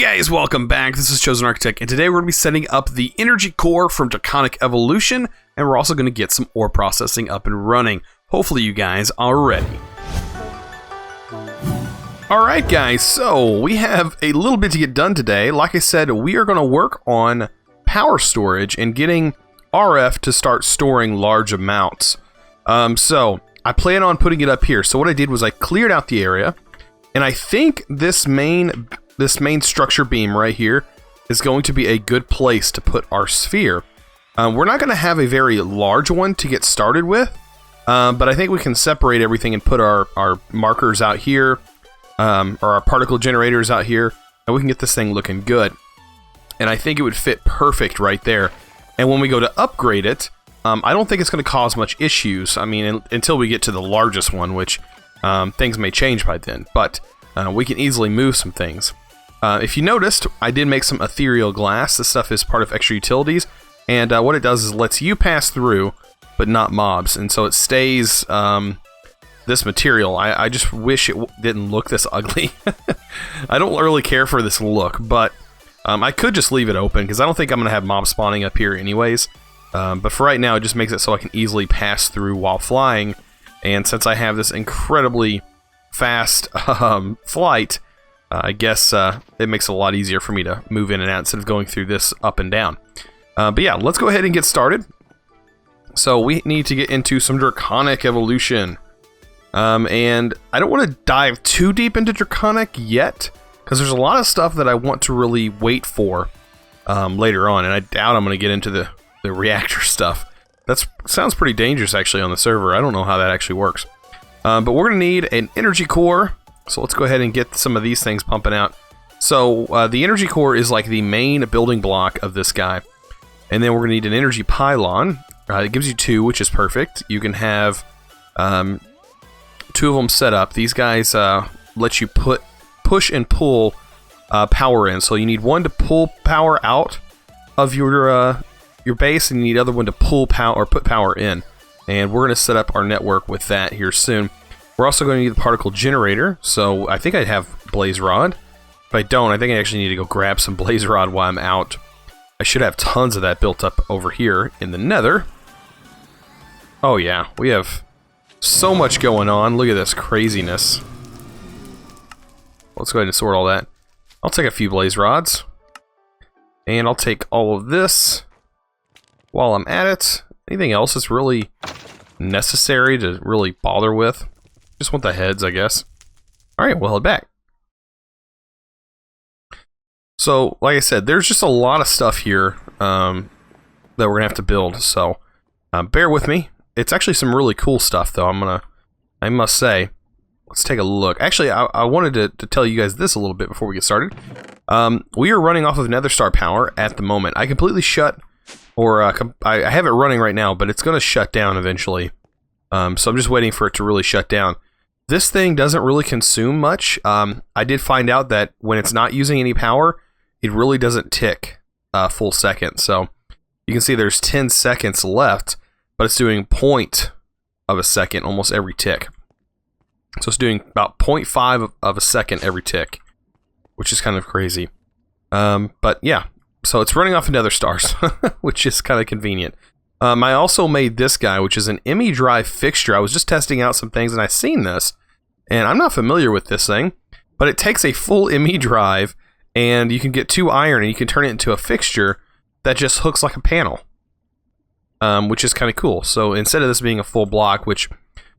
Guys, welcome back. This is ChosenArchitect, and today we're going to be setting up the energy core from Draconic Evolution, and we're also going to get some ore processing up and running. Hopefully you guys are ready. Alright guys, so we have a little bit to get done today. Like I said, we are going to work on power storage and getting RF to start storing large amounts. So I plan on putting it up here. So what I did was I cleared out the area, and I think this main structure beam right here is going to be a good place to put our sphere. We're not going to have a very large one to get started with, but I think we can separate everything and put our markers out here, or our particle generators out here, and we can get this thing looking good. And I think it would fit perfect right there. And when we go to upgrade it, I don't think it's going to cause much issues. I mean, until we get to the largest one, which things may change by then, but we can easily move some things. If you noticed, I did make some ethereal glass. This stuff is part of extra utilities, and what it does is it lets you pass through, but not mobs, and so it stays this material. I just wish it didn't look this ugly. I don't really care for this look, but I could just leave it open, because I don't think I'm going to have mob spawning up here anyways. But for right now, it just makes it so I can easily pass through while flying, and since I have this incredibly fast flight, I guess it makes it a lot easier for me to move in and out instead of going through this up and down. But yeah, let's go ahead and get started. So we need to get into some Draconic Evolution. And I don't want to dive too deep into Draconic yet, because there's a lot of stuff that I want to really wait for later on, and I doubt I'm going to get into the reactor stuff. That sounds pretty dangerous actually on the server. I don't know how that actually works. But we're going to need an energy core. So let's go ahead and get some of these things pumping out. So the energy core is like the main building block of this guy. And then we're going to need an energy pylon. It gives you 2, which is perfect. You can have 2 of them set up. These guys let you push and pull power in. So you need one to pull power out of your base, and you need the other one to pull power or put power in. And we're going to set up our network with that here soon. We're also going to need the particle generator, so I think I have blaze rod. If I don't, I think I actually need to go grab some blaze rod while I'm out. I should have tons of that built up over here in the nether. Oh yeah, we have so much going on. Look at this craziness. Let's go ahead and sort all that. I'll take a few blaze rods. And I'll take all of this while I'm at it. Anything else that's really necessary to really bother with? Just want the heads, I guess. Alright, we'll head back. So, like I said, there's just a lot of stuff here that we're going to have to build, so bear with me. It's actually some really cool stuff, though, I must say. Let's take a look. Actually, I wanted to tell you guys this a little bit before we get started. We are running off of Nether Star power at the moment. I completely shut, or I have it running right now, but it's going to shut down eventually. So I'm just waiting for it to really shut down. This thing doesn't really consume much. I did find out that when it's not using any power, it really doesn't tick a full second. So you can see there's 10 seconds left, but it's doing 0.1 of a second almost every tick. So it's doing about 0.5 of a second every tick, which is kind of crazy. But yeah, so it's running off of Nether Stars, which is kind of convenient. I also made this guy, which is an ME drive fixture. I was just testing out some things, and I've seen this, and I'm not familiar with this thing, but it takes a full ME drive, and you can get 2 iron, and you can turn it into a fixture that just hooks like a panel, which is kind of cool. So instead of this being a full block, which,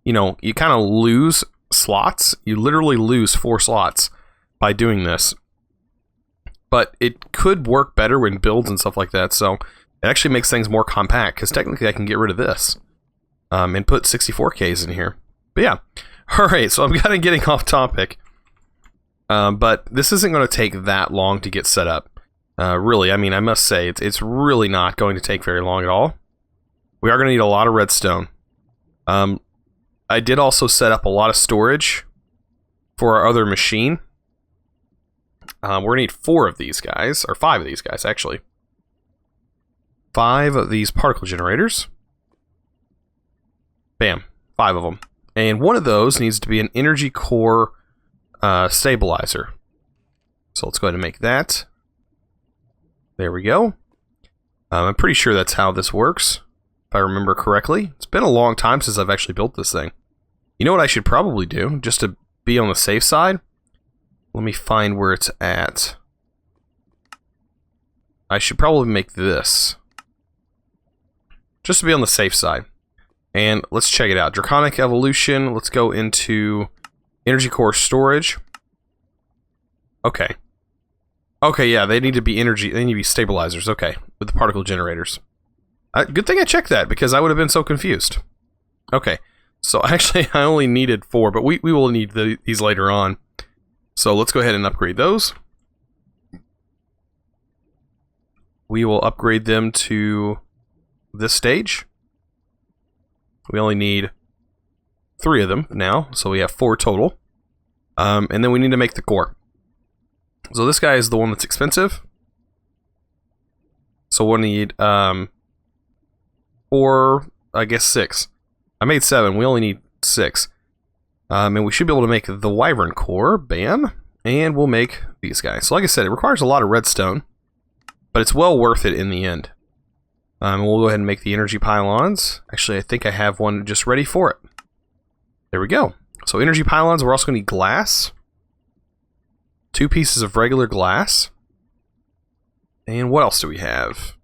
you know, you kind of lose slots, you literally lose 4 slots by doing this, but it could work better in builds and stuff like that, so it actually makes things more compact, because technically I can get rid of this and put 64Ks in here. But yeah, alright, so I'm kind of getting off topic. But this isn't going to take that long to get set up. Really, I mean, I must say, it's really not going to take very long at all. We are going to need a lot of redstone. I did also set up a lot of storage for our other machine. We're going to need 4 of these guys, or 5 of these guys, actually. 5 of these particle generators. Bam. 5 of them. And one of those needs to be an energy core stabilizer. So let's go ahead and make that. There we go. I'm pretty sure that's how this works, if I remember correctly. It's been a long time since I've actually built this thing. You know what I should probably do, just to be on the safe side? Let me find where it's at. I should probably make this, just to be on the safe side. And let's check it out. Draconic Evolution. Let's go into Energy Core Storage. Okay. Okay, yeah, they need to be energy. They need to be stabilizers. Okay, with the particle generators. Good thing I checked that, because I would have been so confused. Okay, so actually I only needed 4, but we will need these later on. So let's go ahead and upgrade those. We will upgrade them to this stage. We only need 3 of them now, so we have 4 total. And then we need to make the core. So this guy is the one that's expensive. So we'll need 4, I guess 6. I made 7, we only need 6. And we should be able to make the Wyvern core, bam. And we'll make these guys. So like I said, it requires a lot of redstone, but it's well worth it in the end. We'll go ahead and make the energy pylons. Actually, I think I have one just ready for it. There we go. So energy pylons, we're also going to need glass. 2 pieces of regular glass. And what else do we have?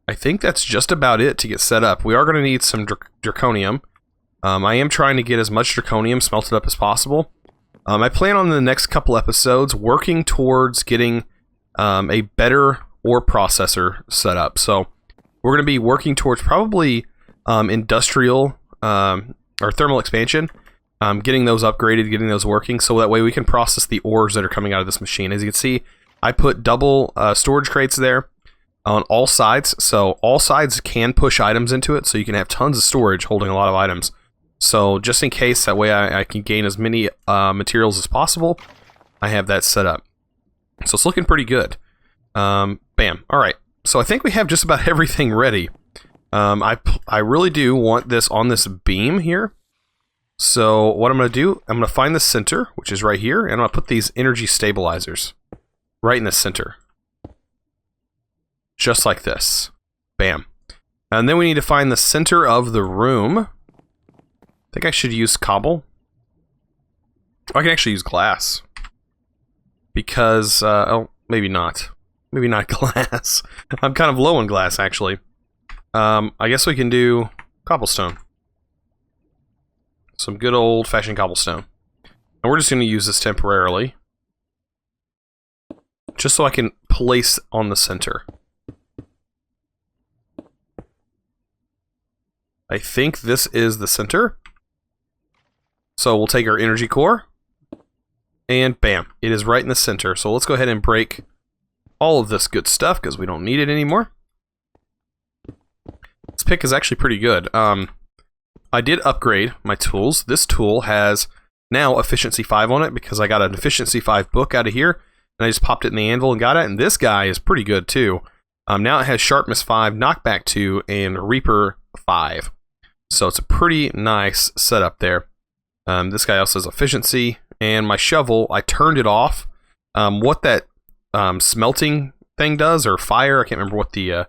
I think that's just about it to get set up. We are going to need some draconium. I am trying to get as much draconium smelted up as possible. I plan on the next couple episodes working towards getting a better ore processor set up. So we're going to be working towards probably industrial or thermal expansion. Getting those upgraded, getting those working, so that way we can process the ores that are coming out of this machine. As you can see, I put double storage crates there on all sides, so all sides can push items into it, so you can have tons of storage holding a lot of items. So just in case, that way I can gain as many materials as possible, I have that set up. So it's looking pretty good. Bam. Alright, so I think we have just about everything ready. I really do want this on this beam here. So what I'm going to do, I'm going to find the center, which is right here, and I'm going to put these energy stabilizers right in the center. Just like this. Bam. And then we need to find the center of the room. I think I should use cobble. I can actually use glass. Because, oh, maybe not. Maybe not glass. I'm kind of low on glass, actually. I guess we can do cobblestone. Some good old-fashioned cobblestone. And we're just going to use this temporarily. Just so I can place on the center. I think this is the center. So we'll take our energy core. And bam, it is right in the center. So let's go ahead and break all of this good stuff because we don't need it anymore. This pick is actually pretty good. I did upgrade my tools. This tool has now efficiency 5 on it because I got an efficiency 5 book out of here and I just popped it in the anvil and got it. And this guy is pretty good too. Now it has sharpness 5, knockback 2, and reaper 5. So it's a pretty nice setup there. This guy also has efficiency, and my shovel, I turned it off. What that smelting thing does, or fire, I can't remember what the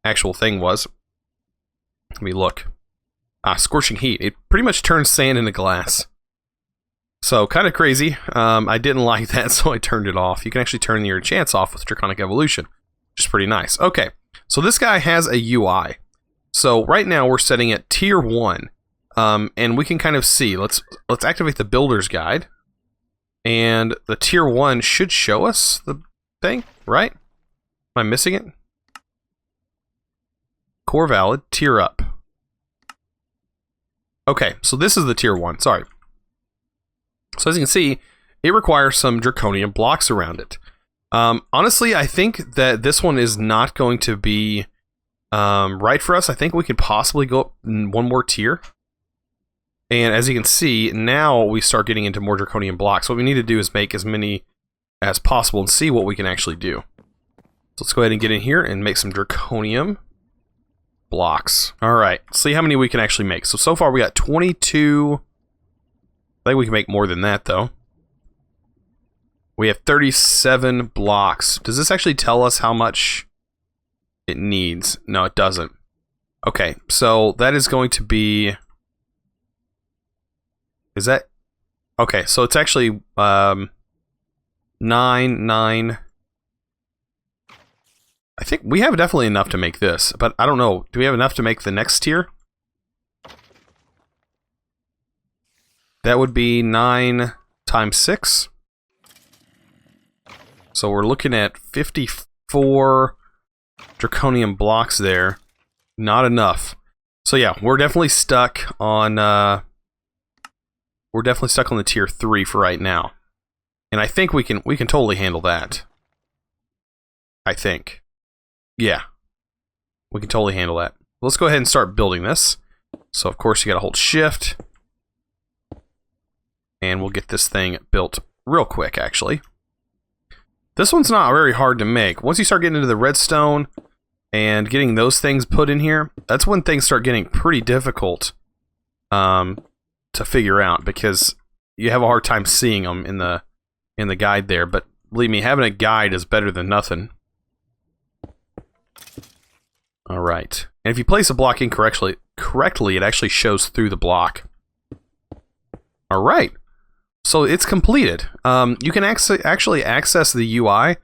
actual thing was. Let me look. Scorching heat. It pretty much turns sand into glass. So, kind of crazy. I didn't like that, so I turned it off. You can actually turn your enchants off with Draconic Evolution, which is pretty nice. Okay, so this guy has a UI. So, right now we're setting it Tier 1. And we can kind of see. Let's activate the Builder's Guide. And the Tier 1 should show us the thing, right? Am I missing it? Core valid, tier up. Okay, so this is the Tier 1, sorry. So as you can see, it requires some draconium blocks around it. Honestly, I think that this one is not going to be right for us. I think we could possibly go up one more tier. And as you can see, now we start getting into more draconium blocks. What we need to do is make as many as possible and see what we can actually do. So let's go ahead and get in here and make some draconium blocks. Alright, see how many we can actually make. So far we got 22. I think we can make more than that, though. We have 37 blocks. Does this actually tell us how much it needs? No, it doesn't. Okay, so that is going to be... Is that... Okay, so it's actually 9, 9... I think we have definitely enough to make this, but I don't know. Do we have enough to make the next tier? That would be 9 times 6. So we're looking at 54 draconium blocks there. Not enough. So yeah, we're definitely stuck on the tier 3 for right now. And I think we can totally handle that. I think. Yeah. We can totally handle that. Let's go ahead and start building this. So of course you gotta hold shift. And we'll get this thing built real quick, actually. This one's not very hard to make. Once you start getting into the redstone and getting those things put in here, that's when things start getting pretty difficult to figure out, because you have a hard time seeing them in the guide there. But believe me, having a guide is better than nothing. All right. And if you place a block incorrectly, it actually shows through the block. All right. So it's completed. You can actually access the UI,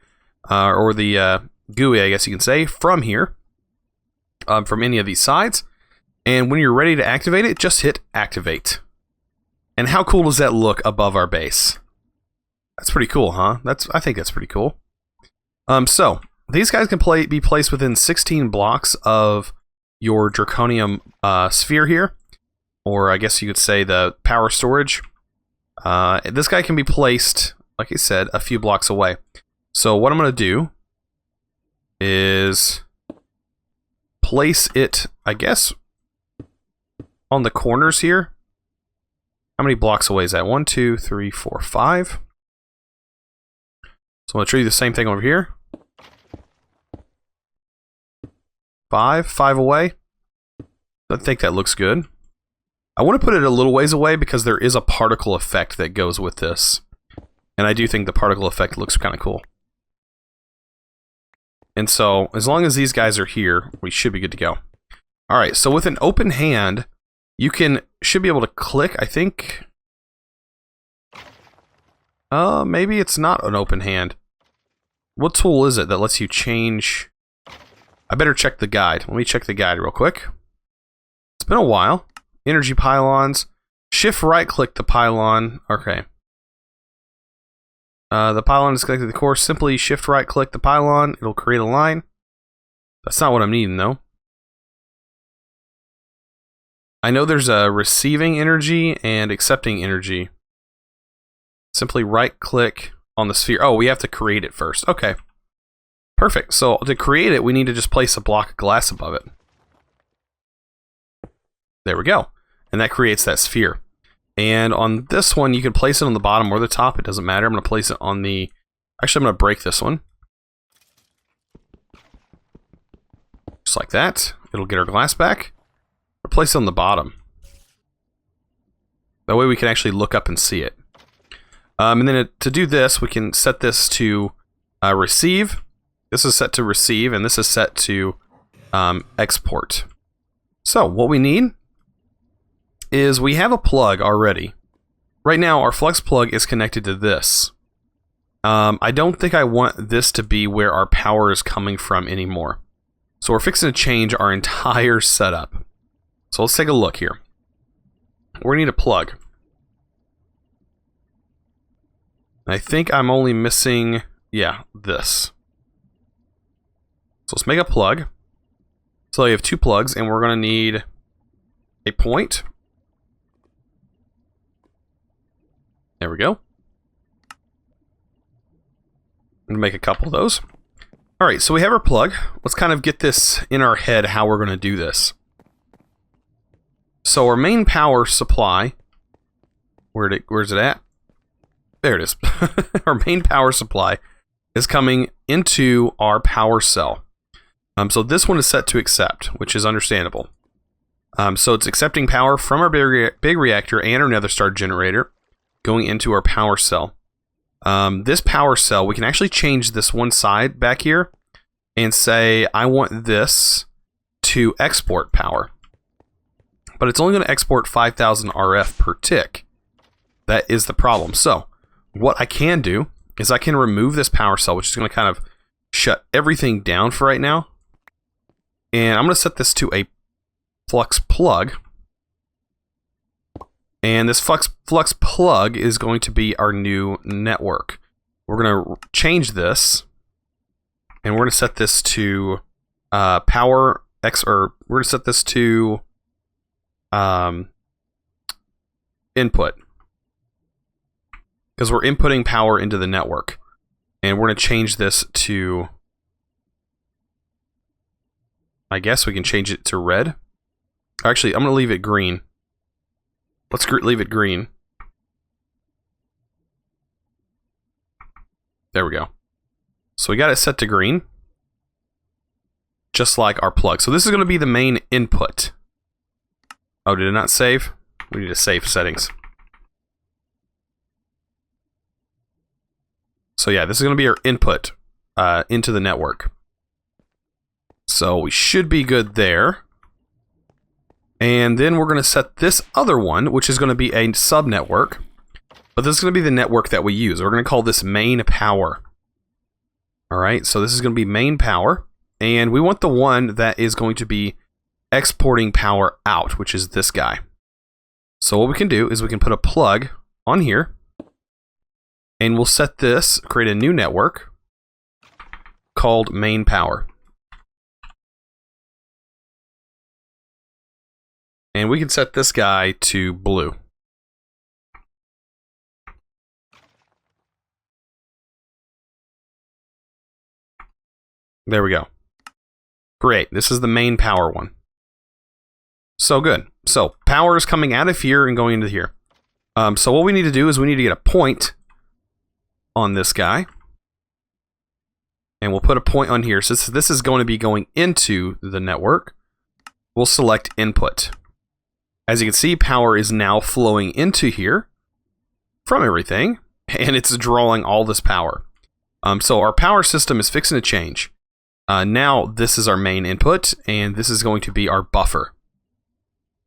or the GUI, I guess you can say, from here, from any of these sides. And when you're ready to activate it, just hit activate. And how cool does that look above our base? That's pretty cool, huh? I think that's pretty cool. So these guys can be placed within 16 blocks of your draconium sphere here, or I guess you could say the power storage. This guy can be placed, like I said, a few blocks away. So what I'm going to do is place it, I guess, on the corners here. How many blocks away is that? 1, 2, 3, 4, 5. So I'm going to do the same thing over here. 5 away. I think that looks good. I want to put it a little ways away because there is a particle effect that goes with this. And I do think the particle effect looks kind of cool. And so, as long as these guys are here, we should be good to go. Alright, so with an open hand, you should be able to click, I think. Maybe it's not an open hand. What tool is it that lets you change? I better check the guide. Let me check the guide real quick. It's been a while. Energy pylons. Shift right click the pylon. Okay. The pylon is connected to the core. Simply shift right click the pylon. It'll create a line. That's not what I'm needing though. I know there's a receiving energy and accepting energy. Simply right click on the sphere. Oh, we have to create it first. Okay. Perfect. So to create it, we need to just place a block of glass above it. There we go. And that creates that sphere. And on this one, you can place it on the bottom or the top. It doesn't matter. I'm going to place it on the... Actually, I'm going to break this one. Just like that. It'll get our glass back. We'll place it on the bottom. That way we can actually look up and see it. And then to do this, we can set this to receive. This is set to receive, and this is set to export. So what we need is we have a plug already. Right now, our flex plug is connected to this. I don't think I want this to be where our power is coming from anymore. So we're fixing to change our entire setup. So let's take a look here. We need a plug. I think I'm only missing, yeah, this. So let's make a plug. So you have 2 plugs, and we're going to need a point. There we go. I'm going to make a couple of those. Alright, so we have our plug. Let's kind of get this in our head how we're going to do this. So our main power supply, where's it at? There it is. Our main power supply is coming into our power cell. So this one is set to accept, which is understandable. So it's accepting power from our big reactor and our nether star generator going into our power cell. This power cell, we can actually change this one side back here and say, I want this to export power. But it's only going to export 5,000 RF per tick. That is the problem. So, what I can do is I can remove this power cell, which is going to kind of shut everything down for right now. And I'm going to set this to a flux plug. And this flux plug is going to be our new network. We're going to change this. And we're going to set this to power X, or we're going to set this to input. Because we're inputting power into the network. And we're going to change this to, I guess we can change it to red. Actually, I'm going to leave it green. Let's leave it green. There we go. So we got it set to green. Just like our plug. So this is going to be the main input. Oh, did it not save? We need to save settings. So yeah, this is going to be our input into the network. So we should be good there. And then we're going to set this other one, which is going to be a subnetwork. But this is going to be the network that we use. We're going to call this main power. Alright, so this is going to be main power. And we want the one that is going to be exporting power out, which is this guy. So what we can do is we can put a plug on here. And we'll set this, create a new network called main power. And we can set this guy to blue. There we go. Great. This is the main power one. So good. So power is coming out of here and going into here. So what we need to do is we need to get a point on this guy. And we'll put a point on here. So this is going to be going into the network. We'll select input. As you can see, power is now flowing into here from everything. And it's drawing all this power. So our power system is fixing to change. Now this is our main input. And this is going to be our buffer.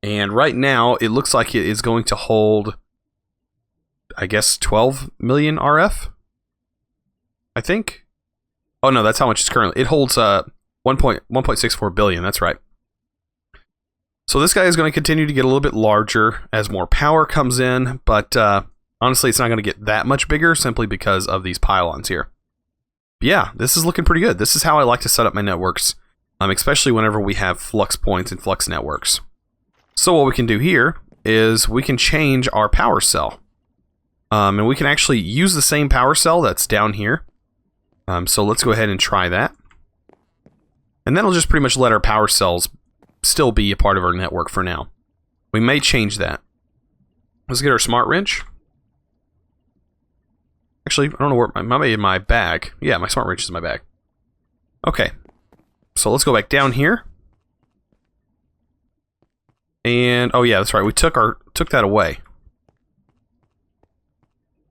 And right now, it looks like it is going to hold, I guess, 12 million RF? I think. Oh no, that's how much it's currently. It holds 1.64 billion. That's right. So this guy is going to continue to get a little bit larger as more power comes in, but honestly, it's not going to get that much bigger simply because of these pylons here. But yeah, this is looking pretty good. This is how I like to set up my networks, especially whenever we have flux points and flux networks. So what we can do here is we can change our power cell. And we can actually use the same power cell that's down here. So let's go ahead and try that. And that'll just pretty much let our power cells still be a part of our network for now. We may change that. Let's get our smart wrench. Actually, I don't know where, might be in my bag. Yeah, my smart wrench is in my bag. Okay. So let's go back down here. And, oh yeah, that's right, we took that away.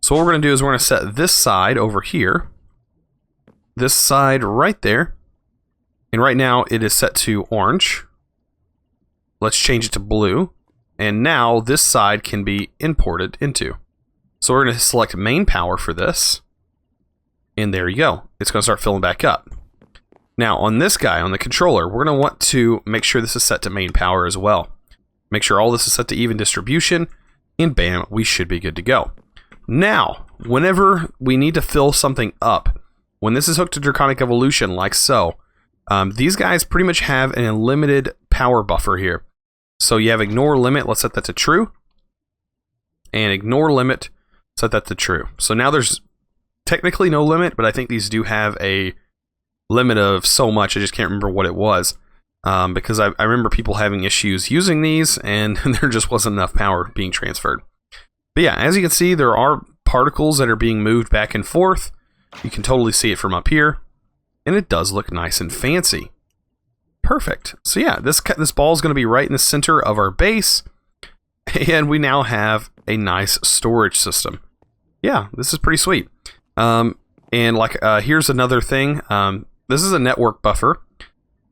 So what we're going to do is we're going to set this side over here. This side right there. And right now it is set to orange. Let's change it to blue. And now this side can be imported into. So we're going to select main power for this. And there you go. It's going to start filling back up. Now on this guy, on the controller, we're going to want to make sure this is set to main power as well. Make sure all this is set to even distribution. And bam, we should be good to go. Now, whenever we need to fill something up, when this is hooked to Draconic Evolution like so, these guys pretty much have an unlimited power buffer here. So you have ignore limit, let's set that to true. And ignore limit, set that to true. So now there's technically no limit, but I think these do have a limit of so much, I just can't remember what it was. Because I remember people having issues using these, and there just wasn't enough power being transferred. But yeah, as you can see, there are particles that are being moved back and forth. You can totally see it from up here. And it does look nice and fancy. Perfect. So yeah, this ball is going to be right in the center of our base. And we now have a nice storage system. yeah, this is pretty sweet. And like, here's another thing. This is a network buffer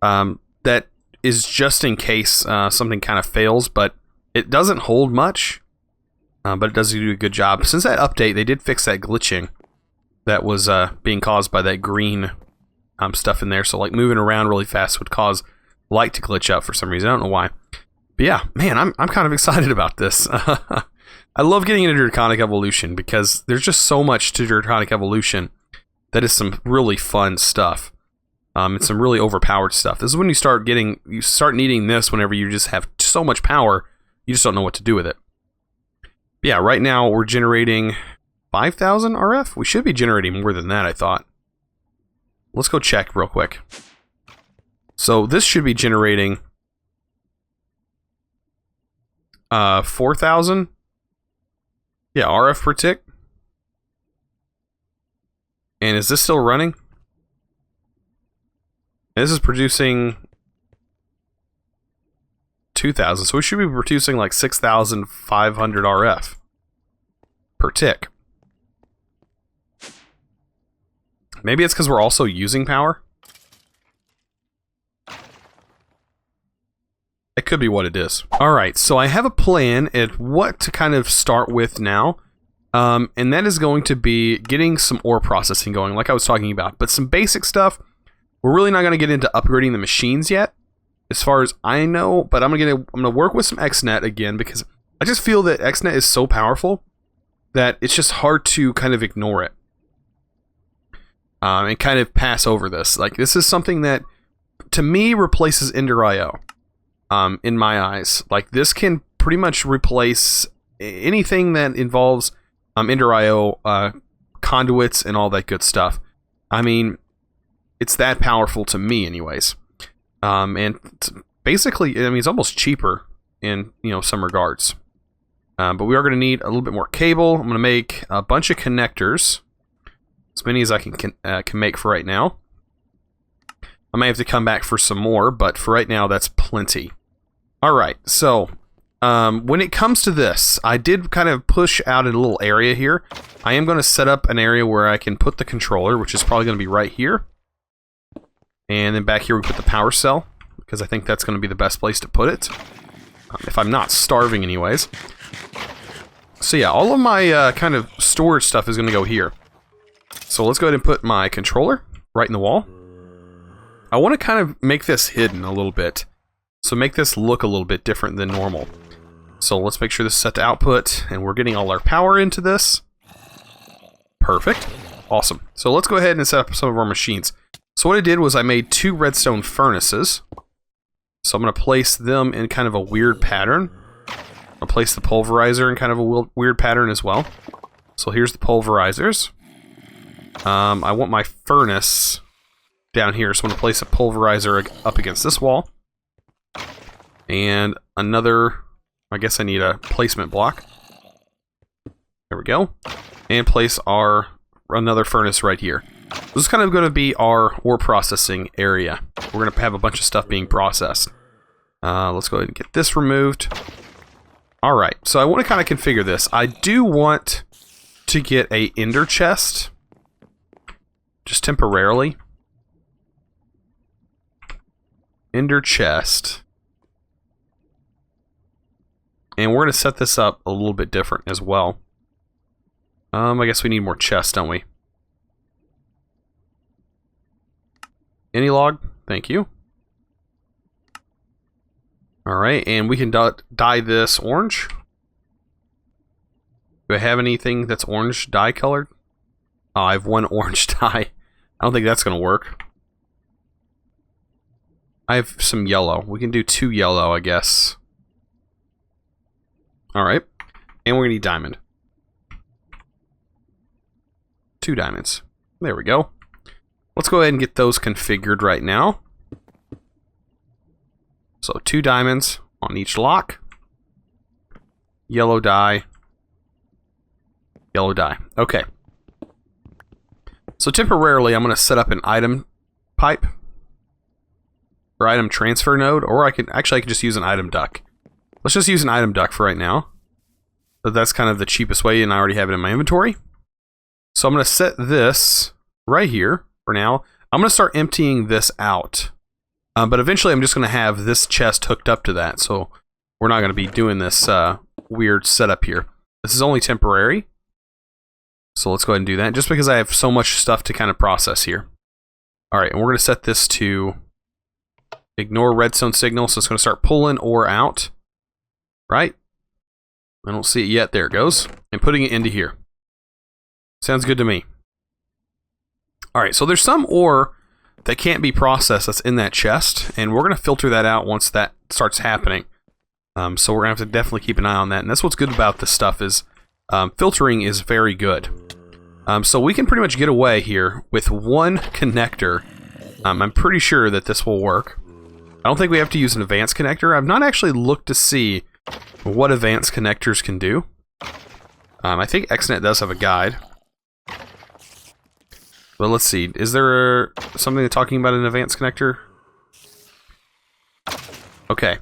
that is just in case something kind of fails, but it doesn't hold much, but it does do a good job. Since that update, they did fix that glitching that was being caused by that green stuff in there. So like moving around really fast would cause light to glitch out for some reason. I don't know why. But yeah, man, I'm kind of excited about this. I love getting into Draconic Evolution because there's just so much to Draconic Evolution that is some really fun stuff. And some really overpowered stuff. This is when you start needing this whenever you just have so much power, you just don't know what to do with it. But yeah, right now we're generating 5,000 RF. We should be generating more than that, I thought. Let's go check real quick. So this should be generating 4,000. Yeah, RF per tick. And is this still running? This is producing 2,000, so we should be producing like 6,500 RF per tick. Maybe it's because we're also using power. It could be what it is. Alright, so I have a plan at what to kind of start with now. And that is going to be getting some ore processing going, like I was talking about. But some basic stuff. We're really not going to get into upgrading the machines yet, as far as I know, but I'm gonna work with some XNet again, because I just feel that XNet is so powerful that it's just hard to kind of ignore it. And kind of pass over this. Like, this is something that, to me, replaces Ender.io, in my eyes. Like, this can pretty much replace anything that involves Ender.io, conduits, and all that good stuff. I mean, it's that powerful to me, anyways. And basically, I mean, it's almost cheaper in, some regards. But we are going to need a little bit more cable. I'm going to make a bunch of connectors, as many as I can make for right now. I may have to come back for some more, but for right now, that's plenty. All right, so when it comes to this, I did kind of push out a little area here. I am going to set up an area where I can put the controller, which is probably going to be right here. And then back here we put the power cell, because I think that's going to be the best place to put it. If I'm not starving anyways. So yeah, all of my kind of storage stuff is going to go here. So let's go ahead and put my controller right in the wall. I want to kind of make this hidden a little bit. So make this look a little bit different than normal. So let's make sure this is set to output, and we're getting all our power into this. Perfect. Awesome. So let's go ahead and set up some of our machines. So what I did was I made 2 redstone furnaces. So I'm going to place them in kind of a weird pattern. I'll place the pulverizer in kind of a weird pattern as well. So here's the pulverizers. I want my furnace down here, so I'm going to place a pulverizer up against this wall. And another, I guess I need a placement block. There we go. And place another furnace right here. This is kind of going to be our ore processing area. We're going to have a bunch of stuff being processed. Let's go ahead and get this removed. Alright, so I want to kind of configure this. I do want to get a ender chest. Just temporarily. Ender chest. And we're going to set this up a little bit different as well. I guess we need more chests, don't we? Any log? Thank you. Alright, and we can dye this orange. Do I have anything that's orange dye colored? Oh, I have 1 orange dye. I don't think that's going to work. I have some yellow. We can do 2 yellow, I guess. Alright. And we're going to need diamond. 2 diamonds. There we go. Let's go ahead and get those configured right now. So 2 diamonds on each lock. Yellow dye. Yellow dye. Okay. So temporarily I'm going to set up an item pipe. Or item transfer node. Or I could just use an item duct. Let's just use an item duct for right now. So that's kind of the cheapest way, and I already have it in my inventory. So I'm going to set this right here for now. I'm going to start emptying this out. But eventually I'm just going to have this chest hooked up to that. So we're not going to be doing this weird setup here. This is only temporary. So let's go ahead and do that, just because I have so much stuff to kind of process here. All right, and we're going to set this to ignore redstone signal, so it's going to start pulling ore out. Right? I don't see it yet. There it goes. And putting it into here. Sounds good to me. All right, so there's some ore that can't be processed that's in that chest, and we're going to filter that out once that starts happening. So we're going to have to definitely keep an eye on that, and that's what's good about this stuff is filtering is very good. So we can pretty much get away here with one connector. I'm pretty sure that this will work. I don't think we have to use an advanced connector. I've not actually looked to see what advanced connectors can do. I think XNet does have a guide. But let's see. Is there something talking about an advanced connector? Okay.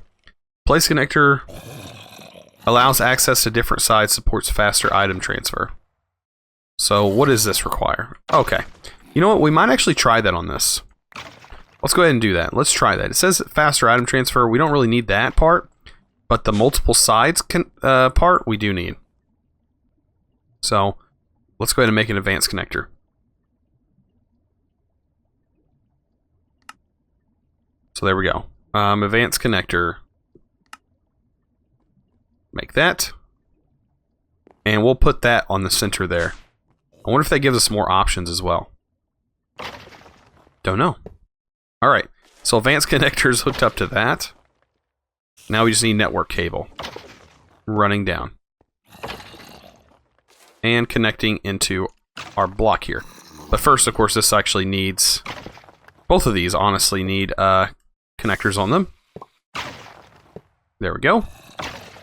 Place connector allows access to different sides, supports faster item transfer. So what does this require? Okay. You know what? We might actually try that on this. Let's go ahead and do that. Let's try that. It says faster item transfer. We don't really need that part, but the multiple sides part we do need. So let's go ahead and make an advanced connector. So there we go. Advanced connector. Make that. And we'll put that on the center there. I wonder if that gives us more options as well. Don't know. Alright, so advanced connector is hooked up to that. Now we just need network cable. Running down. And connecting into our block here. But first, of course, this actually needs... Both of these, honestly, need connectors on them. There we go.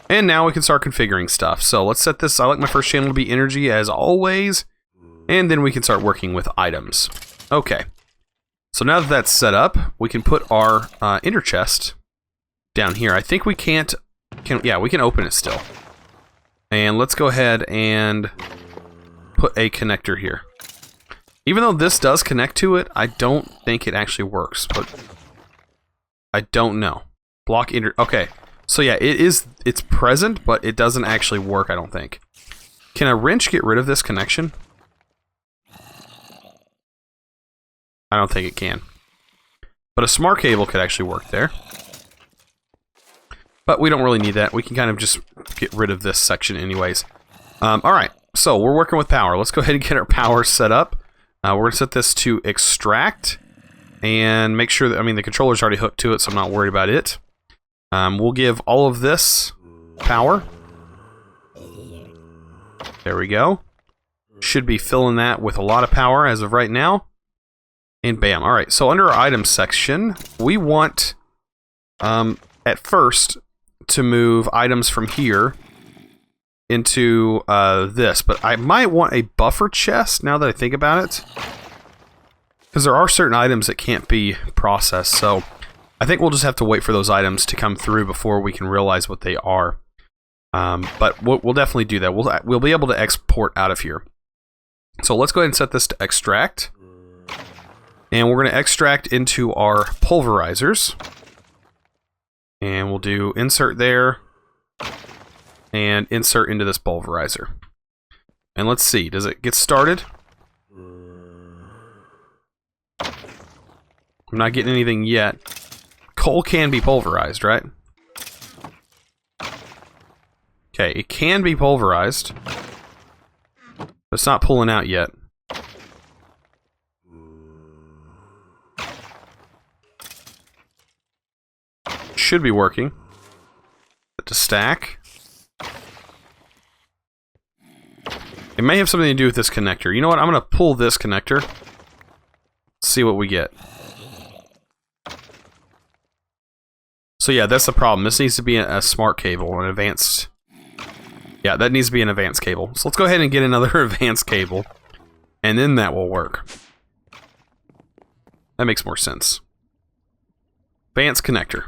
And now we can start configuring stuff. So let's set this... I like my first channel to be energy, as always. And then we can start working with items. Okay. So now that that's set up, we can put our inner chest down here. I think we can't... yeah, we can open it still. And let's go ahead and put a connector here. Even though this does connect to it, I don't think it actually works. But I don't know. Block inner... Okay. So yeah, it's present, but it doesn't actually work, I don't think. Can a wrench get rid of this connection? I don't think it can. But a smart cable could actually work there. But we don't really need that. We can kind of just get rid of this section anyways. Alright, so we're working with power. Let's go ahead and get our power set up. We're going to set this to extract. And make sure that, I mean, the controller's already hooked to it, so I'm not worried about it. We'll give all of this power. There we go. Should be filling that with a lot of power as of right now. And bam. Alright, so under our items section, we want, at first, to move items from here into this. But I might want a buffer chest, now that I think about it. Because there are certain items that can't be processed, so I think we'll just have to wait for those items to come through before we can realize what they are. But we'll definitely do that. We'll be able to export out of here. So let's go ahead and set this to extract. And we're going to extract into our pulverizers. And we'll do insert there. And insert into this pulverizer. And let's see, does it get started? I'm not getting anything yet. Coal can be pulverized, right? Okay, it can be pulverized. But it's not pulling out yet. Should be working. But to stack. It may have something to do with this connector. You know what? I'm going to pull this connector. See what we get. So yeah, that's the problem. This needs to be a smart cable, an advanced... Yeah, that needs to be an advanced cable. So let's go ahead and get another advanced cable. And then that will work. That makes more sense. Advanced connector.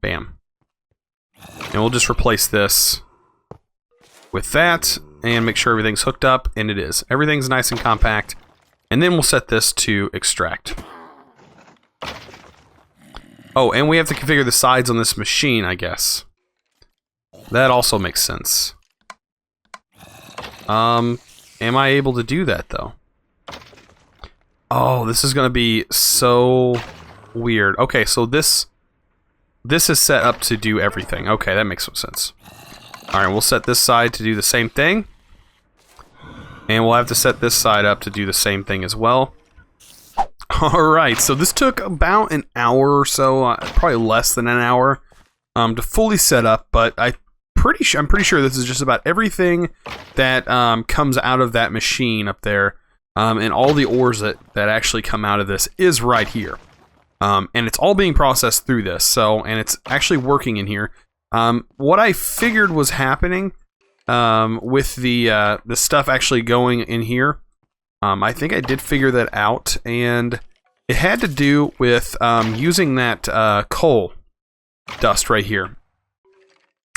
Bam. And we'll just replace this with that. and make sure everything's hooked up, and it is. Everything's nice and compact. And then we'll set this to extract. Oh, and we have to configure the sides on this machine, I guess. That also makes sense. Am I able to do that, though? Oh, this is going to be so weird. Okay, so this is set up to do everything. Okay, that makes some sense. Alright, we'll set this side to do the same thing. And we'll have to set this side up to do the same thing as well. Alright, so this took about an hour or so, probably less than an hour, to fully set up, but I'm pretty sure this is just about everything that comes out of that machine up there, and all the ores that actually come out of this is right here. And it's all being processed through this, and it's actually working in here. What I figured was happening with the stuff actually going in here, I think I did figure that out, and it had to do with using that coal dust right here.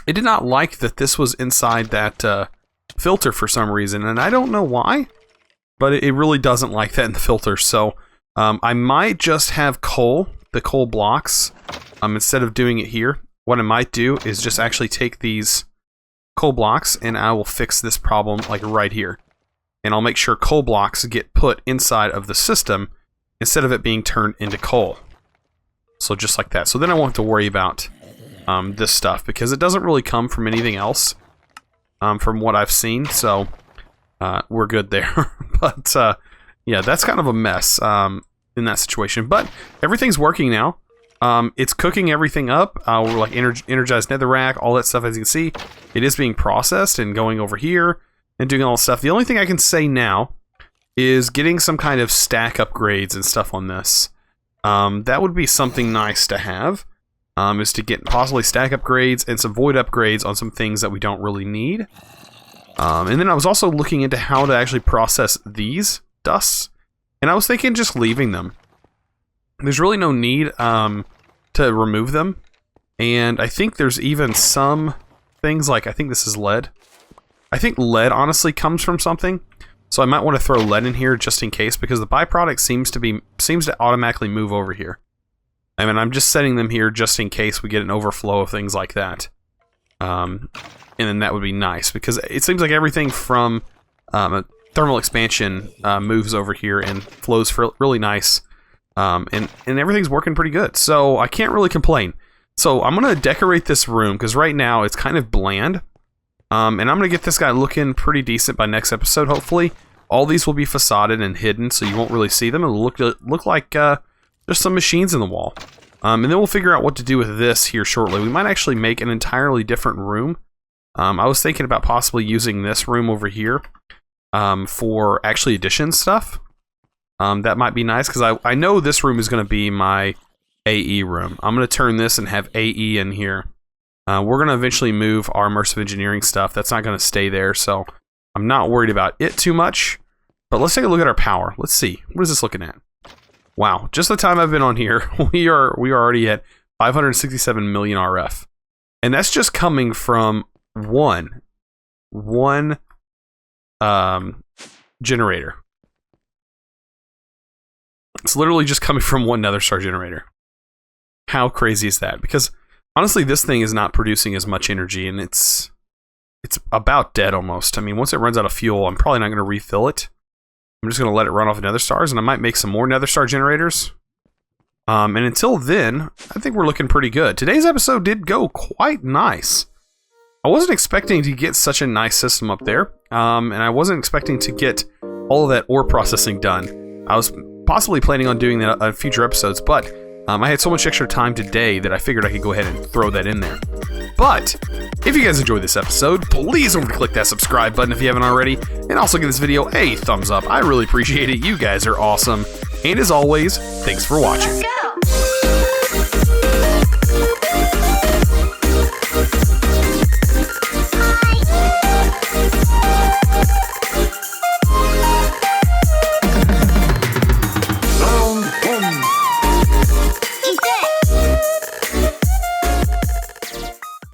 It did not like that this was inside that filter for some reason, and I don't know why, but it really doesn't like that in the filter, so I might just have the coal blocks, instead of doing it here. What I might do is just actually take these coal blocks, and I will fix this problem like right here. And I'll make sure coal blocks get put inside of the system instead of it being turned into coal. So just like that. So then I won't have to worry about this stuff, because it doesn't really come from anything else from what I've seen. So we're good there. But yeah, that's kind of a mess in that situation. But everything's working now. It's cooking everything up. We're like energized netherrack, all that stuff, as you can see. It is being processed and going over here and doing all the stuff. The only thing I can say now is getting some kind of stack upgrades and stuff on this. That would be something nice to have, is to get possibly stack upgrades and some void upgrades on some things that we don't really need. And then I was also looking into how to actually process these dusts, and I was thinking just leaving them. There's really no need to remove them, and I think there's even some things like, I think this is lead. I think lead honestly comes from something, so I might want to throw lead in here just in case, because the byproduct seems to automatically move over here. I mean, I'm just setting them here just in case we get an overflow of things like that, and then that would be nice, because it seems like everything from thermal expansion moves over here and flows really nice. And everything's working pretty good, so I can't really complain. So I'm going to decorate this room, because right now it's kind of bland. And I'm going to get this guy looking pretty decent by next episode, hopefully. All these will be facaded and hidden, so you won't really see them. It'll look like there's some machines in the wall. And then we'll figure out what to do with this here shortly. We might actually make an entirely different room. I was thinking about possibly using this room over here for actually addition stuff. That might be nice, because I know this room is going to be my AE room. I'm going to turn this and have AE in here. We're going to eventually move our immersive engineering stuff. That's not going to stay there, so I'm not worried about it too much. But let's take a look at our power. Let's see. What is this looking at? Wow, just the time I've been on here, we are already at 567 million RF. And that's just coming from one generator. It's literally just coming from one Nether Star generator. How crazy is that? Because honestly, this thing is not producing as much energy, and it's about dead almost. I mean, once it runs out of fuel, I'm probably not going to refill it. I'm just going to let it run off of Nether Stars, and I might make some more Nether Star generators. And until then, I think we're looking pretty good. Today's episode did go quite nice. I wasn't expecting to get such a nice system up there, and I wasn't expecting to get all of that ore processing done. I was possibly planning on doing that on future episodes, but I had so much extra time today that I figured I could go ahead and throw that in there. But if you guys enjoyed this episode, please don't forget to click that subscribe button if you haven't already, and also give this video a thumbs up. I really appreciate it. You guys are awesome. And as always, thanks for watching.